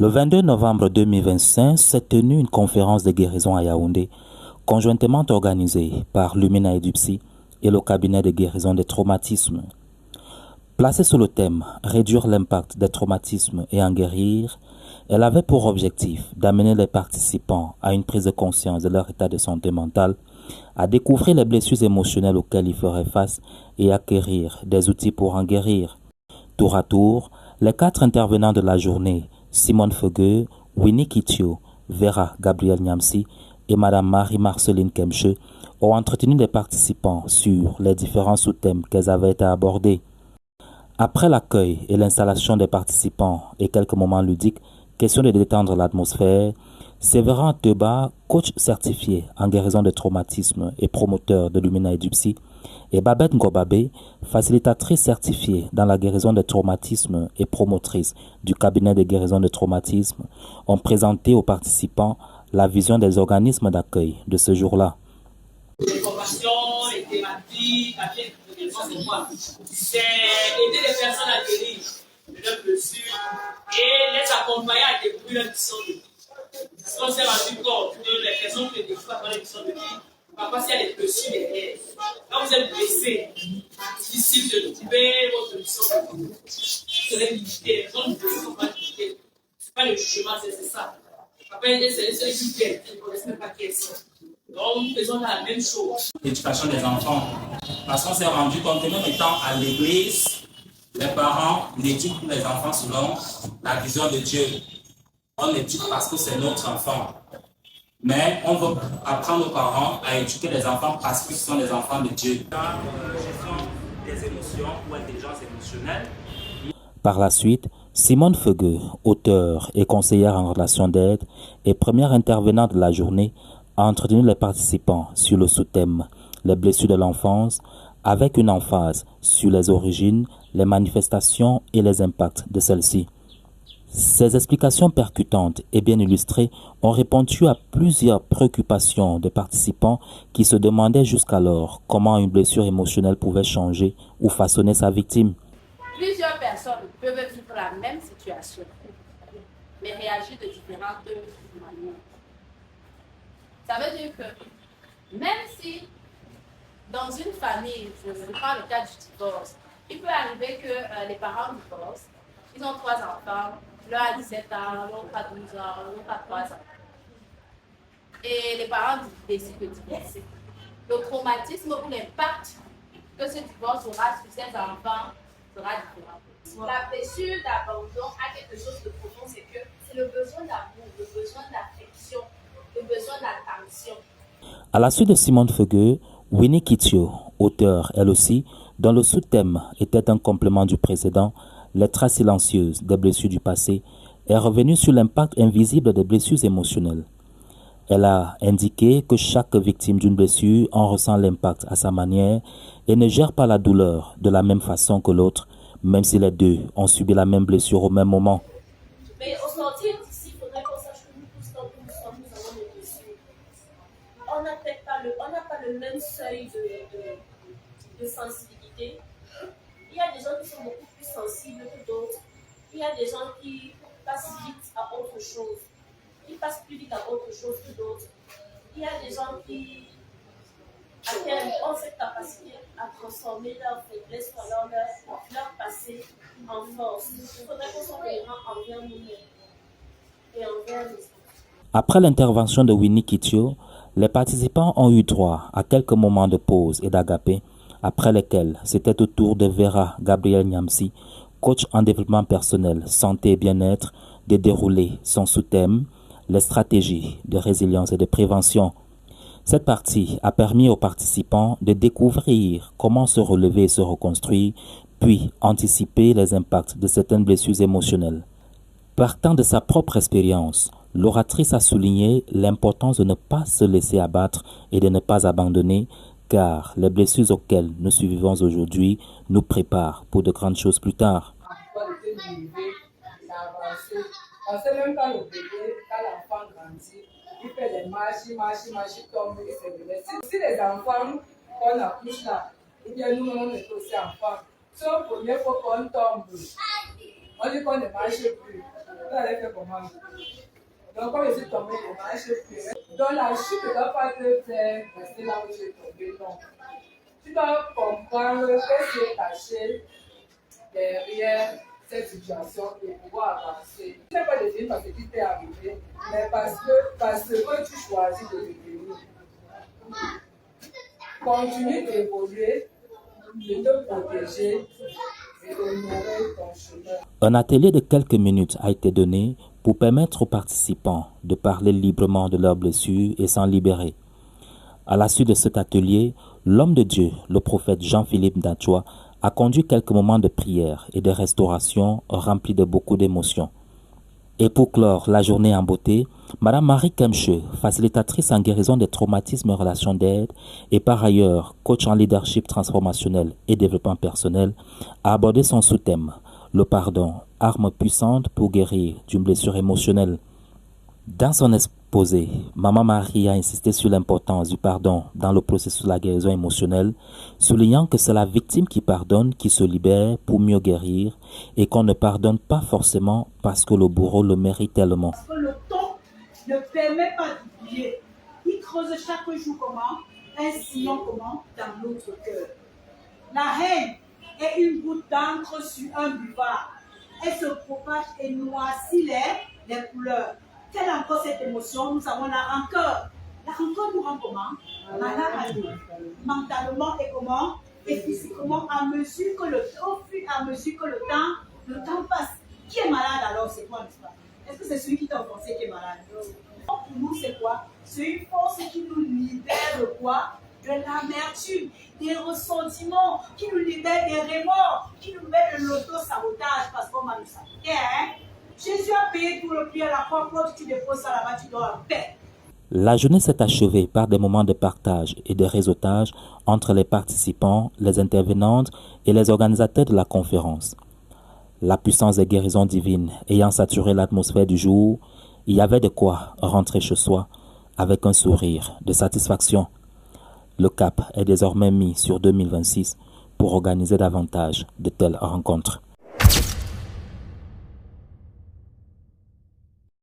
Le 22 novembre 2025 s'est tenue une conférence de guérison à Yaoundé, conjointement organisée par Lumina Edupsi et le cabinet de guérison des traumatismes. Placée sous le thème « Réduire l'impact des traumatismes et en guérir », elle avait pour objectif d'amener les participants à une prise de conscience de leur état de santé mentale, à découvrir les blessures émotionnelles auxquelles ils feraient face et acquérir des outils pour en guérir. Tour à tour, les 4 intervenants de la journée, Simone Feugueux, Winnie Kitio, Vera Gabriel Nyamsi et Madame Marie-Marceline Kemche, ont entretenu les participants sur les différents sous-thèmes qu'elles avaient été abordés. Après l'accueil et l'installation des participants et quelques moments ludiques, question de détendre l'atmosphère, Sévérin Teba, coach certifié en guérison de traumatisme et promoteur de Lumina Edupsi, et Babette Ngobabé, facilitatrice certifiée dans la guérison de traumatisme et promotrice du cabinet de guérison de traumatisme, ont présenté aux participants la vision des organismes d'accueil de ce jour-là. Les formations, les thématiques, c'est aider les personnes à guérir de leurs blessures et les accompagner à découvrir leur mission de vie. Parce qu'on s'est rendu compte que les personnes qui découvrent avoir une mission de vie, parfois s'il y a des blessures derrière. Quand vous êtes blessé, c'est difficile de trouver votre mission de vie. Vous serez limité, les gens ne sont pas limités. Ce n'est pas le jugement, c'est ça. Après, c'est ceux qui viennent, ils ne connaissent même pas qui elles sont. Donc, nous faisons la même chose. L'éducation des enfants. Parce qu'on s'est rendu compte que même étant à l'église, les parents n'éduquent les enfants selon la vision de Dieu. On éduque parce que c'est notre enfant. Mais on veut apprendre aux parents à éduquer les enfants parce qu'ils sont les enfants de Dieu. Gestion des émotions ou intelligence émotionnelle. Par la suite, Simone Feugueux, auteure et conseillère en relations d'aide et première intervenante de la journée, a entretenu les participants sur le sous-thème « Les blessures de l'enfance » avec une emphase sur les origines, les manifestations et les impacts de celles-ci. Ces explications percutantes et bien illustrées ont répondu à plusieurs préoccupations des participants qui se demandaient jusqu'alors comment une blessure émotionnelle pouvait changer ou façonner sa victime. Plusieurs personnes peuvent vivre la même situation, mais réagir de différentes manières. Ça veut dire que même si dans une famille, je prends le cas du divorce, il peut arriver que les parents divorcent, ils ont 3 enfants, l'un a 17 ans, l'autre a 12 ans, l'autre a 3 ans. Et les parents décident de divorcer. Le traumatisme ou l'impact que ce divorce aura sur ces enfants sera différent. La blessure d'abandon a quelque chose de profond, c'est que c'est le besoin d'amour, le besoin d'affection, le besoin d'attention. À la suite de Simone Feugueux, Winnie Kitio, auteure elle aussi, dont le sous-thème était un complément du précédent, les traces silencieuses des blessures du passé, est revenue sur l'impact invisible des blessures émotionnelles. Elle a indiqué que chaque victime d'une blessure en ressent l'impact à sa manière et ne gère pas la douleur de la même façon que l'autre, même si les deux ont subi la même blessure au même moment. Mais au sortir d'ici, il faudrait qu'on sache que nous tous, quand nous sommes, nous avons des blessures. On n'a peut-être pas le même seuil de sensibilité. Il y a des gens qui sont beaucoup plus sensibles que d'autres. Il y a des gens qui passent vite à autre chose. Ils passent plus vite à autre chose que d'autres. Il y a des gens à qui ont cette capacité à transformer leur faiblesse ou alors leur passé en force. Il faudrait qu'on soit cohérent envers nous-mêmes et envers les autres. Après l'intervention de Winnie Kitio, les participants ont eu droit à quelques moments de pause et d'agapé, après lesquels c'était au tour de Vera Gabriel Nyamsi, coach en développement personnel, santé et bien-être, de dérouler son sous-thème « Les stratégies de résilience et de prévention ». Cette partie a permis aux participants de découvrir comment se relever et se reconstruire, puis anticiper les impacts de certaines blessures émotionnelles. Partant de sa propre expérience, l'oratrice a souligné l'importance de ne pas se laisser abattre et de ne pas abandonner, car les blessures auxquelles nous survivons aujourd'hui nous préparent pour de grandes choses plus tard. On ne sait même pas le bébé, quand l'enfant grandit, il fait des marches, il tombe et se relève. Si les enfants qu'on accouche là, ou bien nous-mêmes on est aussi enfants, si au premier fois qu'on tombe, on dit qu'on ne marche plus. Vous allez faire comment? Donc, quand je suis tombée, je pleurais. Donc, la chute ne doit pas te faire rester là où tu es tombé. Non. Tu dois comprendre qu'est-ce qui est caché derrière cette situation et pouvoir avancer. Tu n'es pas devenu parce que tu t'es arrivé, mais parce que tu choisis de devenir. Continue d'évoluer, de te protéger et d'honorer ton chemin. Un atelier de quelques minutes a été donné pour permettre aux participants de parler librement de leurs blessures et s'en libérer. À la suite de cet atelier, l'homme de Dieu, le prophète Jean-Philippe Dachoua, a conduit quelques moments de prière et de restauration remplis de beaucoup d'émotions. Et pour clore la journée en beauté, Madame Marie Kemche, facilitatrice en guérison des traumatismes et relations d'aide et par ailleurs coach en leadership transformationnel et développement personnel, a abordé son sous-thème, le pardon, arme puissante pour guérir d'une blessure émotionnelle. Dans son exposé, Maman Marie a insisté sur l'importance du pardon dans le processus de la guérison émotionnelle, soulignant que c'est la victime qui pardonne qui se libère pour mieux guérir et qu'on ne pardonne pas forcément parce que le bourreau le mérite tellement. Parce que le temps ne permet pas d'oublier. Il creuse chaque jour comment? Un sillon comment? Dans notre cœur. La haine est une goutte d'encre sur un buvard. Elle se propage et noircit les couleurs. Quelle encore cette émotion? Nous avons la rancœur. La rancœur nous rend comment? Malade à nous. Mentalement et comment? Et physiquement, à mesure que le temps passe. Qui est malade alors? C'est quoi, n'est-ce pas? Est-ce que c'est celui qui t'a offensé qui est malade? Pour nous, c'est quoi? C'est une force qui nous libère de quoi? De l'amertume, des ressentiments, qui nous libère des remords, qui nous met de l'auto-sabotage parce qu'on va nous saboter. Jésus a payé tout le prix à la croix. Quand tu déposes ça là-bas, tu dors en paix. La journée s'est achevée par des moments de partage et de réseautage entre les participants, les intervenantes et les organisateurs de la conférence. La puissance des guérisons divines ayant saturé l'atmosphère du jour, il y avait de quoi rentrer chez soi avec un sourire de satisfaction. Le cap est désormais mis sur 2026 pour organiser davantage de telles rencontres.